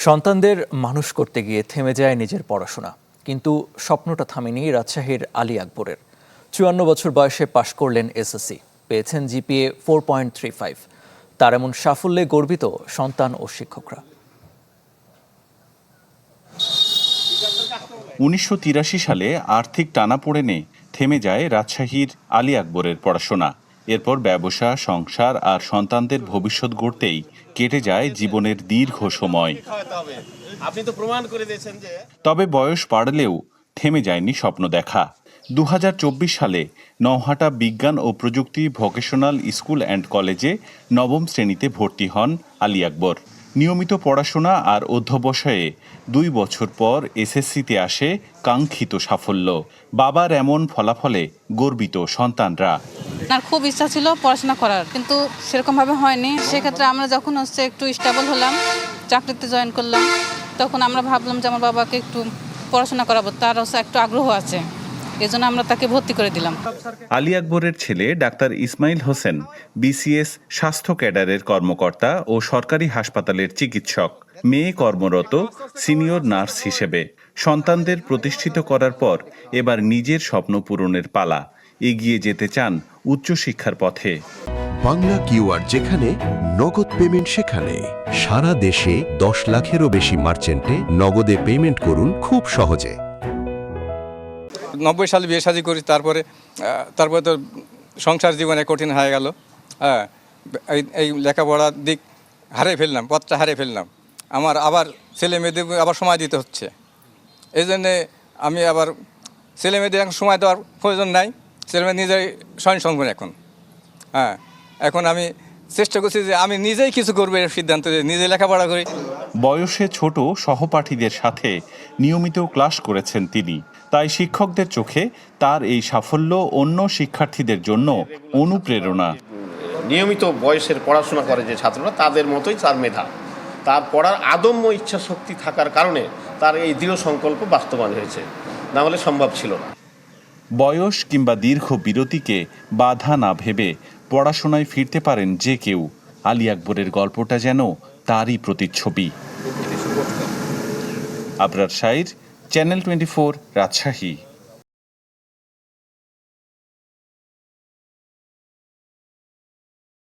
সন্তানদের মানুষ করতে গিয়ে থেমে যায় নিজের পড়াশোনা, কিন্তু স্বপ্নটা থামেনি রাজশাহীর আলী আকবরের। ৫৪ বছর বয়সে পাশ করলেন এসএসসি, পেয়েছেন জিপিএ 4.35। তার এমন সাফল্যে গর্বিত সন্তান ও শিক্ষকরা। ১৯৮৩ সালে আর্থিক টানাপোড়েনে থেমে যায় রাজশাহীর আলী আকবরের পড়াশোনা। এরপর ব্যবসা, সংসার আর সন্তানদের ভবিষ্যৎ গড়তেই কেটে যায় জীবনের দীর্ঘ সময়। তবে বয়স বাড়লেও থেমে যায়নি স্বপ্ন দেখা। ২০২৪ সালে নওহাটা বিজ্ঞান ও প্রযুক্তি ভোকেশনাল স্কুল অ্যান্ড কলেজে নবম শ্রেণীতে ভর্তি হন আলী আকবর। নিয়মিত পড়াশোনা আর অধ্যবসায়ে ২ বছর পর এসএসসিতে আসে কাঙ্ক্ষিত সাফল্য। বাবার এমন ফলাফলে গর্বিত সন্তানরা। আর খুব ইচ্ছা ছিল পড়াশোনা করার, কিন্তু সেরকমভাবে হয়নি। সেক্ষেত্রে আমরা যখন একটু স্টেবল হলাম, চাকরিতে জয়েন করলাম, তখন আমরা ভাবলাম যে আমার বাবাকে একটু পড়াশোনা করাবো, তার একটু আগ্রহ আছে, এজন্য আমরা তাকে ভর্তি করে দিলাম। আলী আকবরের ছেলে ডাক্তার ইসমাইল হোসেন বিসিএস স্বাস্থ্য ক্যাডারের কর্মকর্তা ও সরকারি হাসপাতালের চিকিৎসক। মেয়ে কর্মরত সিনিয়র নার্স হিসেবে। সন্তানদের প্রতিষ্ঠিত করার পর এবার নিজের স্বপ্ন পূরণের পালা। এগিয়ে যেতে চান উচ্চশিক্ষার পথে। বাংলা কিউআর যেখানে, নগদ পেমেন্ট সেখানে। সারা দেশে ১০ লাখেরও বেশি মার্চেন্টে নগদে পেমেন্ট করুন খুব সহজে। ৯০ সালে বিয়ে শাদী করি, তারপরে তো সংসার জীবনে কঠিন হয়ে গেল। হ্যাঁ, এই লেখাপড়ার দিক হারিয়ে ফেললাম, পথটা হারিয়ে ফেললাম। আমার আবার ছেলে মেয়েদের আবার সময় দিতে হচ্ছে। এই জন্যে আমি আবার ছেলে মেয়েদের এখন সময় দেওয়ার প্রয়োজন নাই, ছেলে মেয়ে নিজেই স্বয়ংসম্পূর্ণ এখন। হ্যাঁ, এখন আমি চেষ্টা করছি যে আমি নিজেই কিছু করবো, এর সিদ্ধান্ত নিজে লেখাপড়া করি। বয়সে ছোট সহপাঠীদের সাথে নিয়মিত ক্লাস করেছেন তিনি। তাই শিক্ষকদের চোখে তার এই সাফল্য অন্য শিক্ষার্থীদের জন্য অনুপ্রেরণা। নিয়মিত বয়সের পড়াশোনা করে যে ছাত্ররা, তাদের মতোই তার মেধা, তার পড়ার আদম্য ইচ্ছা শক্তি থাকার কারণে তার এই দৃঢ় সংকল্প বাস্তবায়ন হয়েছে, না হলে সম্ভব ছিল না। বয়স কিংবা দীর্ঘ বিরতিকে বাধা না ভেবে পড়াশোনায় ফিরতে পারেন যে কেউ। আলী আকবরের গল্পটা যেন তারই প্রতিচ্ছবি। আবরার শাইর, চ্যানেল 24, রাজশাহী।